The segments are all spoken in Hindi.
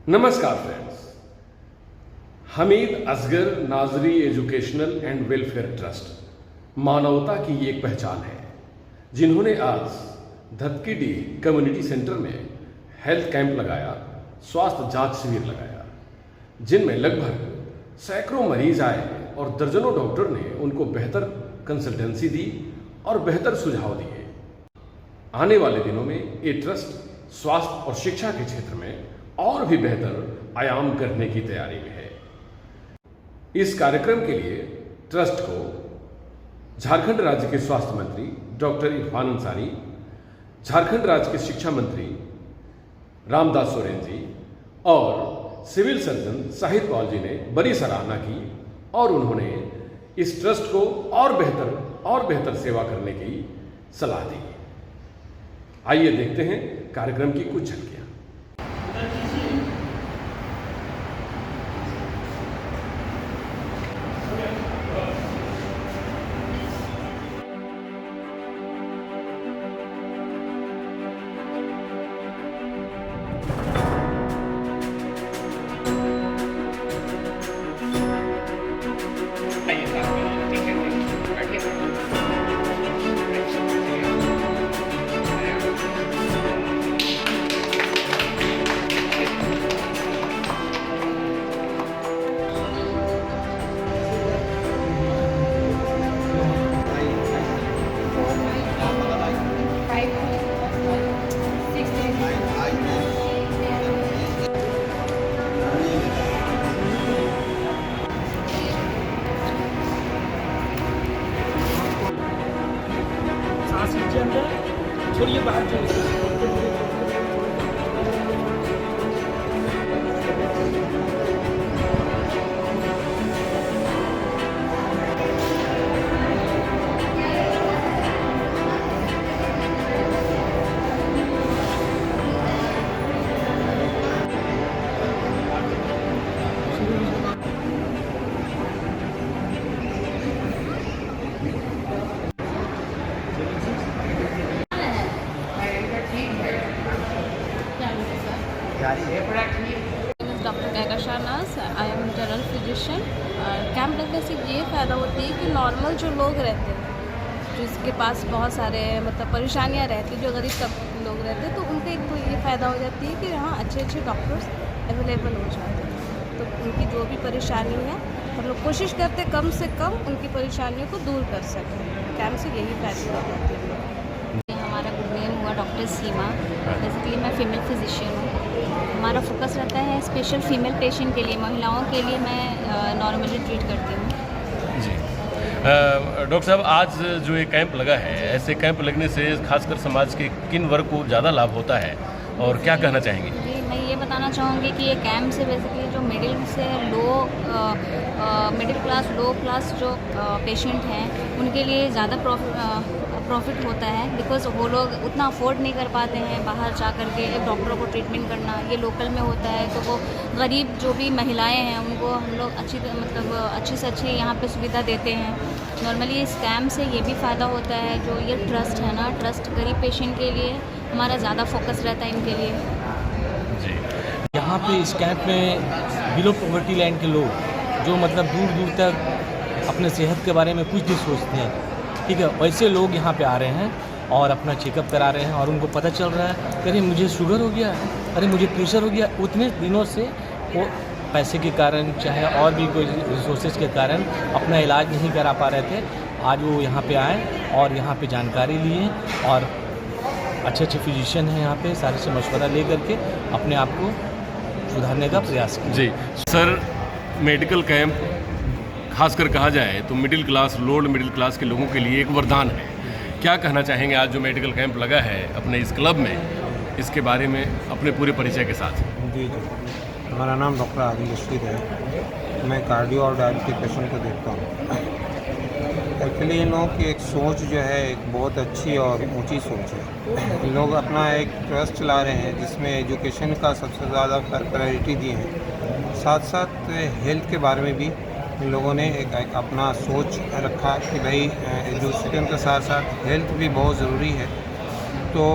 नमस्कार friends. Hamid Asgar Nazri educational and welfare trust मानवता की एक पहचान है, जिन्होंने आज धतकीडी कम्युनिटी सेंटर में हेल्थ कैंप लगाया, स्वास्थ्य जांच शिविर लगाया, जिनमें लगभग सैकड़ों मरीज आए और दर्जनों डॉक्टर ने उनको बेहतर कंसल्टेंसी दी और बेहतर सुझाव दिए। आने वाले दिनों में ये ट्रस्ट स्वास्थ्य और शिक्षा के क्षेत्र में और भी बेहतर आयाम करने की तैयारी में है। इस कार्यक्रम के लिए ट्रस्ट को झारखंड राज्य के स्वास्थ्य मंत्री डॉक्टर इरफान अंसारी, झारखंड राज्य के शिक्षा मंत्री रामदास सोरेन जी और सिविल सर्जन शाहिद पॉल जी ने बड़ी सराहना की और उन्होंने इस ट्रस्ट को और बेहतर सेवा करने की सलाह दी। आइए देखते हैं कार्यक्रम की कुछ झलकियां। छोड़िए बाहर चलिए। Doctor Kaika Shahnaz, I am general physician. Camp लगने से ये फ़ायदा होती है कि नॉर्मल जो लोग रहते हैं, जिसके पास बहुत सारे परेशानियाँ रहती हैं, जो गरीब तबके लोग रहते हैं, तो उनका एक तो ये फ़ायदा हो जाती है कि यहाँ अच्छे डॉक्टर्स अवेलेबल हो जाते हैं। तो उनकी जो भी परेशानी है हम लोग कोशिश करते हैं कम से कम उनकी परेशानियों को दूर कर सकें। कैंप से यही फ़ायदा हो जाती है। हमारा गुड नेम हुआ डॉक्टर सीमा। बेसिकली मैं फ़ीमेल फिजिशियन हूँ। हमारा फोकस रहता है स्पेशल फीमेल पेशेंट के लिए, महिलाओं के लिए मैं नॉर्मली ट्रीट करती हूँ। जी डॉक्टर साहब, आज जो ये कैंप लगा है, ऐसे कैंप लगने से खासकर समाज के किन वर्ग को ज़्यादा लाभ होता है और क्या कहना चाहेंगे? जी, मैं ये बताना चाहूँगी कि ये कैंप से बेसिकली जो मिडिल क्लास लो क्लास जो पेशेंट हैं उनके लिए ज़्यादा प्रॉफिट होता है, बिकॉज़ वो लोग उतना अफोर्ड नहीं कर पाते हैं बाहर जा कर के डॉक्टरों को ट्रीटमेंट करना। ये लोकल में होता है, तो वो गरीब जो भी महिलाएं हैं उनको हम लोग अच्छी से अच्छी यहाँ पे सुविधा देते हैं। नॉर्मली इस कैंप से ये भी फ़ायदा होता है, जो ये ट्रस्ट है ना, ट्रस्ट गरीब पेशेंट के लिए हमारा ज़्यादा फोकस रहता है इनके लिए। जी, यहाँ पे इस कैंप में बिलो पॉवर्टी लाइन के लोग जो दूर दूर तक अपने सेहत के बारे में कुछ नहीं सोचते हैं, ठीक है, वैसे लोग यहाँ पे आ रहे हैं और अपना चेकअप करा रहे हैं और उनको पता चल रहा है कि अरे मुझे शुगर हो गया, अरे मुझे प्रेशर हो गया। उतने दिनों से वो पैसे के कारण चाहे और भी कोई रिसोर्सेज के कारण अपना इलाज नहीं करा पा रहे थे। आज वो यहाँ पे आए और यहाँ पे जानकारी लिए और अच्छे फिजिशियन हैं यहाँ पे, सारे से मशवरा ले करके अपने आप को सुधारने का प्रयास किया। जी सर, मेडिकल कैंप खासकर कहा जाए तो middle class, lower middle class के लोगों के लिए एक वरदान है। क्या कहना चाहेंगे आज जो मेडिकल कैंप लगा है अपने इस क्लब में, इसके बारे में अपने पूरे परिचय के साथ? जी, हमारा नाम डॉक्टर आदिल रशीद है। मैं कार्डियो और डायबिटिक पेशेंट को देखता हूँ। एक्चुअली इन लोगों की एक सोच जो है एक बहुत अच्छी और ऊंची सोच है। इन लोग अपना एक ट्रस्ट चला रहे हैं जिसमें एजुकेशन का सबसे ज़्यादा प्रायोरिटी दिए हैं, साथ साथ हेल्थ के बारे में भी इन लोगों ने एक अपना सोच रखा कि भाई एजुकेशन के साथ साथ हेल्थ भी बहुत ज़रूरी है। तो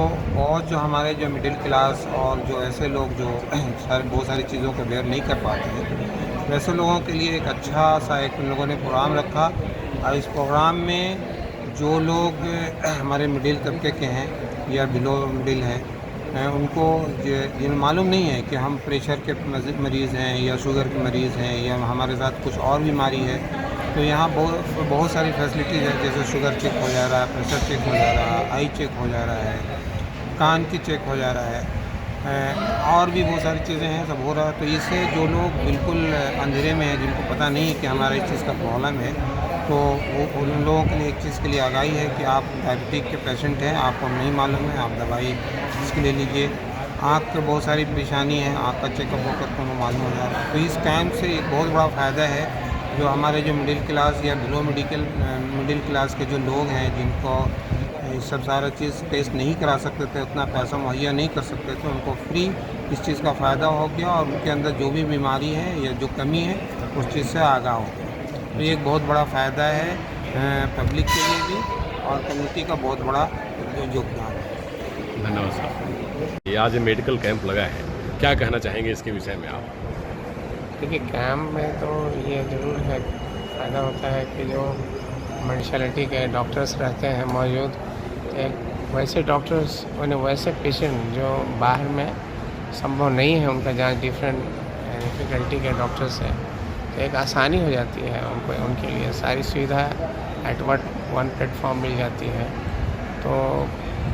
और जो हमारे जो मिडिल क्लास और जो ऐसे लोग जो बहुत सारी चीज़ों को बेयर नहीं कर पाते हैं, वैसे लोगों के लिए एक अच्छा सा एक उन लोगों ने प्रोग्राम रखा। और इस प्रोग्राम में जो लोग हमारे मिडिल तबके के हैं या बिलो मिडिल हैं, उनको जिन्हें मालूम नहीं है कि हम प्रेशर के मरीज़ हैं या शुगर के मरीज़ हैं या हमारे साथ कुछ और बीमारी है, तो यहाँ बहुत सारी फैसिलिटीज़ है, जैसे शुगर चेक हो जा रहा है, प्रेशर चेक हो जा रहा है, आई चेक हो जा रहा है, कान की चेक हो जा रहा है, और भी बहुत सारी चीज़ें हैं, सब हो रहा है। तो इससे जो लोग बिल्कुल अंधेरे में हैं, जिनको पता नहीं है कि हमारा इस चीज़ का प्रॉब्लम है, तो वो उन लोगों के लिए एक चीज़ के लिए आगाही है कि आप डायबिटिक के पेशेंट हैं, आपको नहीं मालूम है, आप दवाई इसके ले लीजिए। आँख के बहुत सारी परेशानी है, आँख का चेकअप होकर उनको मालूम हो जा रहा है। तो इस कैंप से एक बहुत बड़ा फ़ायदा है, जो हमारे जो मिडिल क्लास या बिलो मिडिल क्लास के जो लोग हैं, जिनको ये सब सारा चीज़ टेस्ट नहीं करा सकते थे, उतना पैसा मुहैया नहीं कर सकते थे, उनको फ्री इस चीज़ का फ़ायदा हो गया और उनके अंदर जो भी बीमारी है या जो कमी है उस चीज़ से आगाह हो गया। तो ये एक बहुत बड़ा फ़ायदा है पब्लिक के लिए भी और कम्युनिटी का बहुत बड़ा योगदान है। धन्यवाद साहब। ये आज मेडिकल कैंप लगा है, क्या कहना चाहेंगे इसके विषय में आप? देखिए, कैंप में तो ये ज़रूर है फ़ायदा होता है कि जो म्यूनसिपैलिटी के डॉक्टर्स रहते हैं मौजूद, एक वैसे डॉक्टर्स उन्हें वैसे पेशेंट जो बाहर में संभव नहीं है उनका जांच डिफरेंट फैकल्टी के डॉक्टर्स हैं, तो एक आसानी हो जाती है उनको, उनके लिए सारी सुविधा एट वन प्लेटफॉर्म मिल जाती है। तो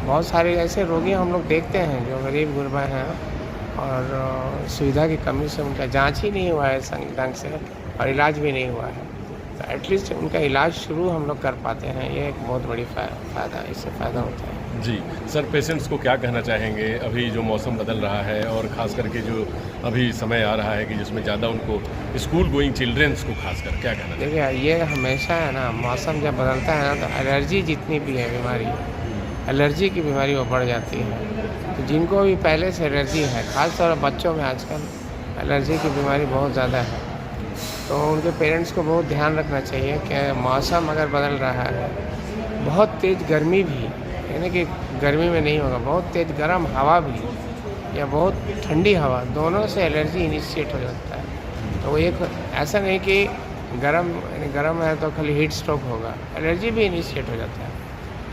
बहुत सारे ऐसे रोगी हम लोग देखते हैं जो गरीब गुरबा हैं और सुविधा की कमी से उनका जांच ही नहीं हुआ है सही ढंग से और इलाज भी नहीं हुआ है, तो एटलीस्ट उनका इलाज शुरू हम लोग कर पाते हैं। ये एक बहुत बड़ी फ़ायदा, इससे फ़ायदा होता है। जी सर, पेशेंट्स को क्या कहना चाहेंगे? अभी जो मौसम बदल रहा है और ख़ास करके जो अभी समय आ रहा है कि जिसमें ज़्यादा उनको स्कूल गोइंग चिल्ड्रेंस को खासकर क्या कहना चाहिए? देखिए, ये हमेशा है ना, मौसम जब बदलता है ना, तो एलर्जी जितनी भी है बीमारी, एलर्जी की बीमारी वो बढ़ जाती है। तो जिनको भी पहले से एलर्जी है, ख़ासतौर पर बच्चों में आजकल एलर्जी की बीमारी बहुत ज़्यादा है, तो उनके पेरेंट्स को बहुत ध्यान रखना चाहिए कि मौसम अगर बदल रहा है, बहुत तेज़ गर्मी भी, यानी कि गर्मी में नहीं होगा, बहुत तेज़ गर्म हवा भी या बहुत ठंडी हवा, दोनों से एलर्जी इनिशिएट हो जाता है। तो एक ऐसा नहीं कि गर्म है तो खाली हीट स्ट्रोक होगा, एलर्जी भी इनिशिएट हो जाता है।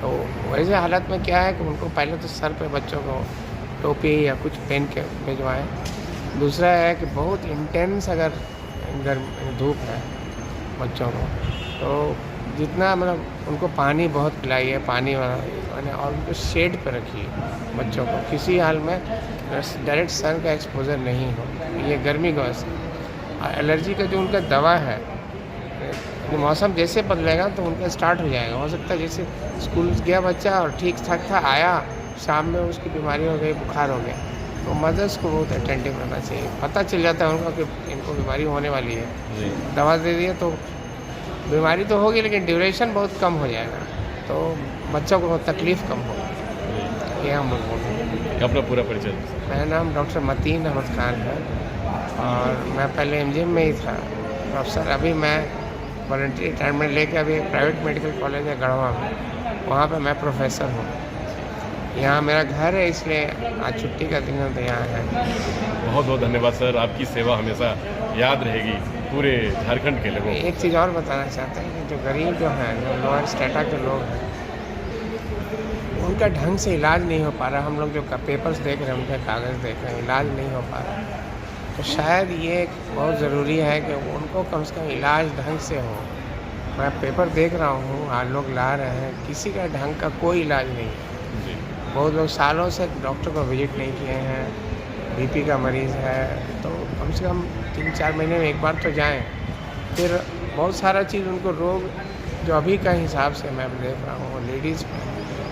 तो वैसे हालत में क्या है कि उनको पहले तो सर पे बच्चों को टोपी या कुछ पहन के भिजवाएँ। दूसरा है कि बहुत इंटेंस अगर गर्म धूप है बच्चों को, तो जितना मतलब उनको पानी बहुत पिलाइए, पानी और उनको शेड पे रखिए बच्चों को, किसी हाल में डायरेक्ट सन का एक्सपोजर नहीं हो, ये गर्मी का वजह। एलर्जी का जो उनका दवा है, मौसम जैसे बदलेगा तो उनका स्टार्ट हो जाएगा। हो सकता है जैसे स्कूल गया बच्चा और ठीक ठाक था, आया शाम में उसकी बीमारी हो गई, बुखार हो गया, तो मदर्स को बहुत अटेंटिव रहना चाहिए। पता चल जाता है उनको कि इनको बीमारी होने वाली है, दवा दे दिए तो बीमारी तो होगी लेकिन ड्यूरेशन बहुत कम हो जाएगा, तो बच्चों को तकलीफ़ कम होगी। ये हम लोग बोलते हैं। अपना पूरा परिचय? मेरा नाम डॉक्टर मतीन अहमद खान है और मैं पहले एमजीएम में ही था प्रोफेसर। अभी मैं वॉलंटियर रिटायरमेंट लेके अभी प्राइवेट मेडिकल कॉलेज है गढ़वा में, वहाँ पे मैं प्रोफेसर हूँ। यहाँ मेरा घर है, इसलिए आज छुट्टी का दिन है तो यहाँ है। बहुत बहुत धन्यवाद सर, आपकी सेवा हमेशा याद रहेगी पूरे झारखंड के लोगों को। एक चीज़ और बताना चाहते हैं कि जो गरीब जो हैं, जो लोअर स्टेटा के लोग हैं, उनका ढंग से इलाज नहीं हो पा रहा। हम लोग जो पेपर्स देख रहे हैं, उनके कागज़ देख रहे हैं, इलाज नहीं हो पा रहा, तो शायद ये बहुत ज़रूरी है कि उनको कम से कम इलाज ढंग से हो। मैं पेपर देख रहा हूँ, आज लोग ला रहे हैं, किसी का ढंग का कोई इलाज नहीं है। बहुत लोग सालों से डॉक्टर को विजिट नहीं किए हैं, बीपी का मरीज़ है तो कम से कम 3-4 महीने में एक बार तो जाएं। फिर बहुत सारा चीज़ उनको रोग जो अभी का हिसाब से मैं देख रहा हूँ, लेडीज़ में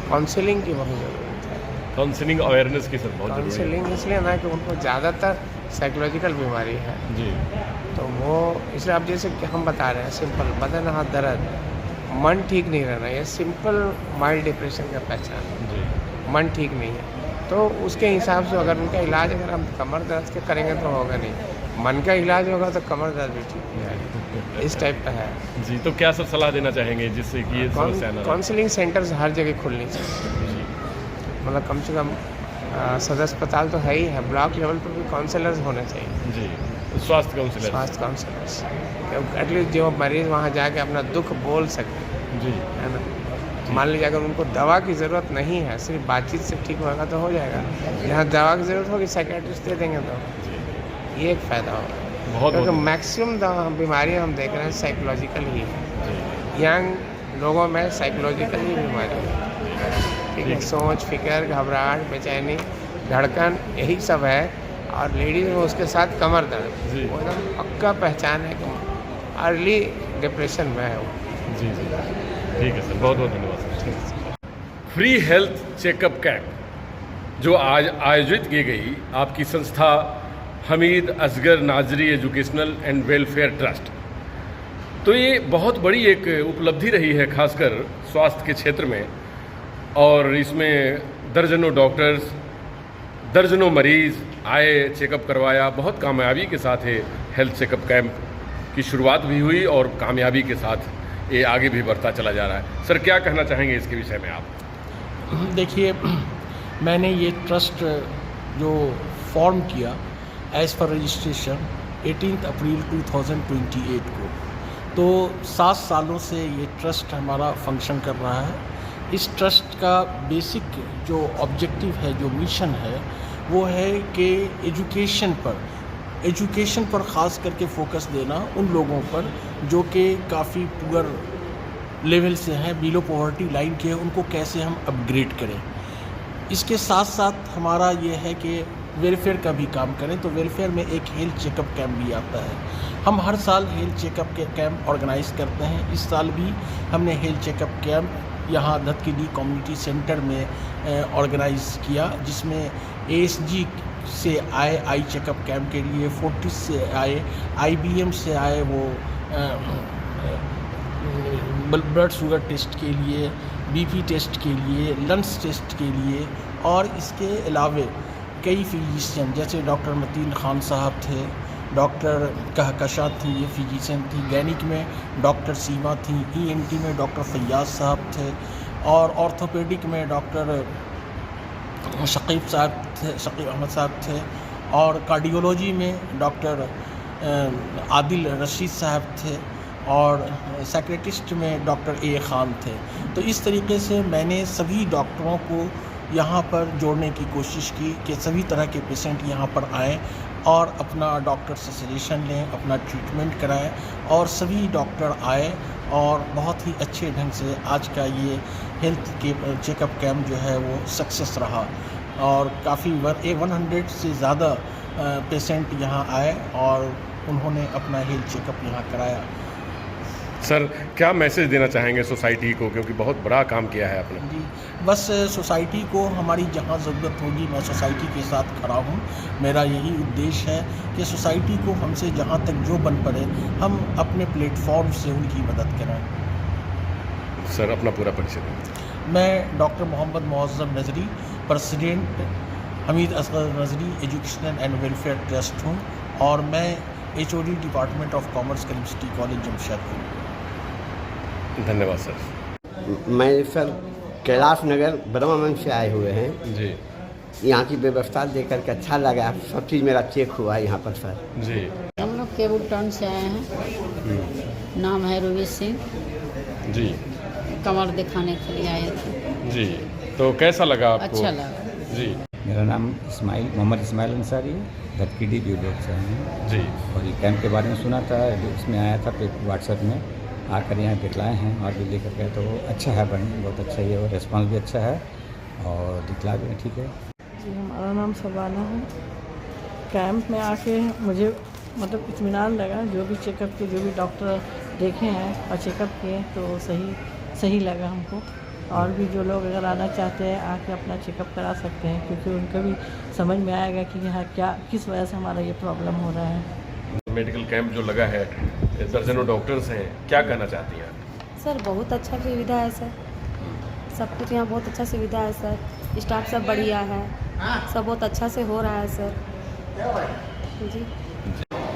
काउंसलिंग की बहुत ज़रूरत है। काउंसलिंग अवेयरनेस की सर बहुत ज़रूरी है। काउंसलिंग इसलिए ना कि उनको ज़्यादातर साइकोलॉजिकल बीमारी है जी, तो वो इसलिए आप जैसे कि हम बता रहे हैं सिंपल बदन हाथ दर्द, मन ठीक नहीं रहना, ये सिंपल माइल्ड डिप्रेशन का पहचान है। जी, मन ठीक नहीं है तो उसके हिसाब से अगर उनका इलाज अगर हम कमर दर्द के करेंगे तो होगा नहीं, मन का इलाज होगा तो कमर दर्द भी ठीक हो जाएगा, इस टाइप का है। जी, तो क्या सब सलाह देना चाहेंगे जिससे कि ये समस्या ना रहे? काउंसलिंग सेंटर्स हर जगह खुलनी चाहिए। जी, मतलब कम से कम सदर अस्पताल तो है ही है, ब्लॉक लेवल पर भी काउंसलर्स होने चाहिए, जी, स्वास्थ्य काउंसलर, स्वास्थ्य काउंसलर्स, एटलीस्ट जो मरीज़ वहाँ जाके अपना दुख बोल सके, जी, है ना। मान लीजिए अगर उनको दवा की ज़रूरत नहीं है, सिर्फ बातचीत से ठीक होगा तो हो जाएगा। जहाँ दवा की ज़रूरत होगी साइकियाट्रिस्ट दे देंगे, तो ये एक फ़ायदा होगा। बहुत क्योंकि मैक्सिमम बीमारियाँ हम देख रहे हैं साइकोलॉजिकल ही है, यंग लोगों में साइकोलॉजिकल ही बीमारी है, ठीक है। सोच, फिक्र, घबराहट, बेचैनी, धड़कन, यही सब है। और लेडीज़ में उसके साथ कमर दर्द, जी। वो एकदम पक्का पहचान है कि अर्ली डिप्रेशन में है वो। जी जी, ठीक है सर, बहुत बहुत धन्यवाद sir. Free health checkup camp जो आज आयोजित की गई आपकी संस्था Hamid Asgar Nazri educational and welfare trust, तो ये बहुत बड़ी एक उपलब्धि रही है खासकर स्वास्थ्य के क्षेत्र में, और इसमें दर्जनों डॉक्टर्स, दर्जनों मरीज़ आए, चेकअप करवाया। बहुत कामयाबी के साथ ये हेल्थ चेकअप कैंप की शुरुआत भी हुई और कामयाबी के साथ ये आगे भी बढ़ता चला जा रहा है। सर, क्या कहना चाहेंगे इसके विषय में आप? देखिए, मैंने ये ट्रस्ट जो फॉर्म किया एज़ पर रजिस्ट्रेशन 18 अप्रैल 2028 को, तो 7 सालों से ये ट्रस्ट हमारा फंक्शन कर रहा है। इस ट्रस्ट का बेसिक जो ऑब्जेक्टिव है, जो मिशन है, वो है कि एजुकेशन पर ख़ास करके फोकस देना उन लोगों पर जो कि काफ़ी पुअर लेवल से हैं, बिलो पॉवर्टी लाइन के हैं, उनको कैसे हम अपग्रेड करें। इसके साथ साथ हमारा ये है कि वेलफेयर का भी काम करें, तो वेलफेयर में एक हेल्थ चेकअप कैंप भी आता है। हम हर साल हेल्थ चेकअप के कैंप ऑर्गेनाइज़ करते हैं। इस साल भी हमने हेल्थ चेकअप कैंप यहाँ धतकीडी कम्युनिटी सेंटर में ऑर्गेनाइज़ किया, जिसमें ASG से आए आई चेकअप कैंप के लिए, फोर्टिस से आए, IBM से आए वो ब्लड शुगर टेस्ट के लिए, BP टेस्ट के लिए, लंग्स टेस्ट के लिए, और इसके अलावे कई फिजिशियन जैसे डॉक्टर मतीन खान साहब थे, डॉक्टर कहकशा थी, ये फिजिशियन थी, गैनिक में डॉक्टर सीमा थी, ENT में डॉक्टर फैयाज साहब थे, और ऑर्थोपेडिक में डॉक्टर शकीब अहमद साहब थे, और कार्डियोलॉजी में डॉक्टर आदिल रशीद साहब थे, और सेक्रेटिस्ट में डॉक्टर A खान थे। तो इस तरीके से मैंने सभी डॉक्टरों को यहाँ पर जोड़ने की कोशिश की कि सभी तरह के पेशेंट यहाँ पर आएँ और अपना डॉक्टर से सजेशन लें, अपना ट्रीटमेंट कराएं, और सभी डॉक्टर आए और बहुत ही अच्छे ढंग से आज का ये हेल्थ के चेकअप कैंप जो है वो सक्सेस रहा, और काफ़ी 100 से ज़्यादा पेशेंट यहाँ आए और उन्होंने अपना हेल्थ चेकअप यहाँ कराया। सर, क्या मैसेज देना चाहेंगे सोसाइटी को, क्योंकि बहुत बड़ा काम किया है आपने? जी, बस सोसाइटी को हमारी जहाँ ज़रूरत होगी मैं सोसाइटी के साथ खड़ा हूँ। मेरा यही उद्देश्य है कि सोसाइटी को हमसे जहाँ तक जो बन पड़े हम अपने प्लेटफॉर्म से उनकी मदद करें। सर, अपना पूरा परिचय दें। मैं डॉक्टर मोहम्मद मुअज़्ज़म नजरी, प्रेसिडेंट हमीद असगर नजरी एजुकेशनल एंड वेलफेयर ट्रस्ट हूँ, और मैं HOD department of commerce chemistry college Jamshedpur. धन्यवाद सर। मैं सर कैलाश नगर ब्रह्ममंच से आए हुए हैं जी यहाँ की व्यवस्था देख करके अच्छा लगा, सब चीज़ मेरा चेक हुआ है यहाँ पर सर। जी। हम लोग केबल टाउन से आए हैं, नाम है रवि सिंह जी कमर दिखाने के लिए आए थे। जी, तो कैसा लगा आपको? अच्छा लगा। जी मेरा नाम मोहम्मद इस्माइल अंसारी है, धतकीडी ब्यूरोट से हैं जी। और ये कैंप के बारे में सुना था, इसमें आया था व्हाट्सएप में, आकर यहाँ दिखलाए हैं और भी लेकर गए, तो अच्छा है, बढ़िया, बहुत अच्छा ही है, और रिस्पॉन्स भी अच्छा है और दिखला भी ठीक है। जी, हमारा नाम सबाना है। कैंप में आके मुझे मतलब इत्मीनान लगा, जो भी चेकअप के जो भी डॉक्टर देखे हैं और चेकअप किए तो सही लगा हमको, और भी जो लोग अगर आना चाहते हैं आके अपना चेकअप करा सकते हैं, क्योंकि उनको भी समझ में आएगा कि यहाँ किस वजह से हमारा ये प्रॉब्लम हो रहा है। मेडिकल कैंप जो लगा है, दर्जनों डॉक्टर्स हैं, क्या कहना चाहती हैं? सर बहुत अच्छा सुविधा है सर, सब कुछ यहाँ बहुत अच्छा सुविधा है सर, स्टाफ सब बढ़िया है, सब बहुत अच्छा से हो रहा है सर। जी,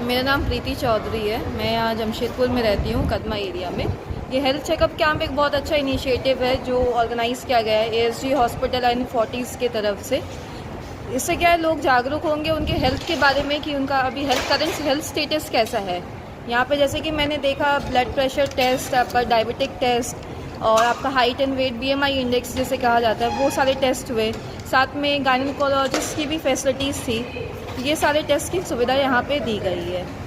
मेरा नाम प्रीति चौधरी है, मैं यहाँ जमशेदपुर में रहती हूँ, कदमा एरिया में। ये हेल्थ चेकअप कैंप एक बहुत अच्छा इनिशिएटिव है जो ऑर्गेनाइज़ किया गया है ASG हॉस्पिटल एंड फोर्टिस के तरफ से। इससे क्या है, लोग जागरूक होंगे उनके हेल्थ के बारे में कि उनका अभी करंट हेल्थ स्टेटस कैसा है। यहाँ पे जैसे कि मैंने देखा ब्लड प्रेशर टेस्ट, आपका डायबिटिक टेस्ट और आपका height and weight BMI index जिसे कहा जाता है वो सारे टेस्ट हुए। साथ में गायनेकोलॉजिस्ट की भी फैसिलिटीज़ थी। ये सारे टेस्ट की सुविधा यहाँ पे दी गई है।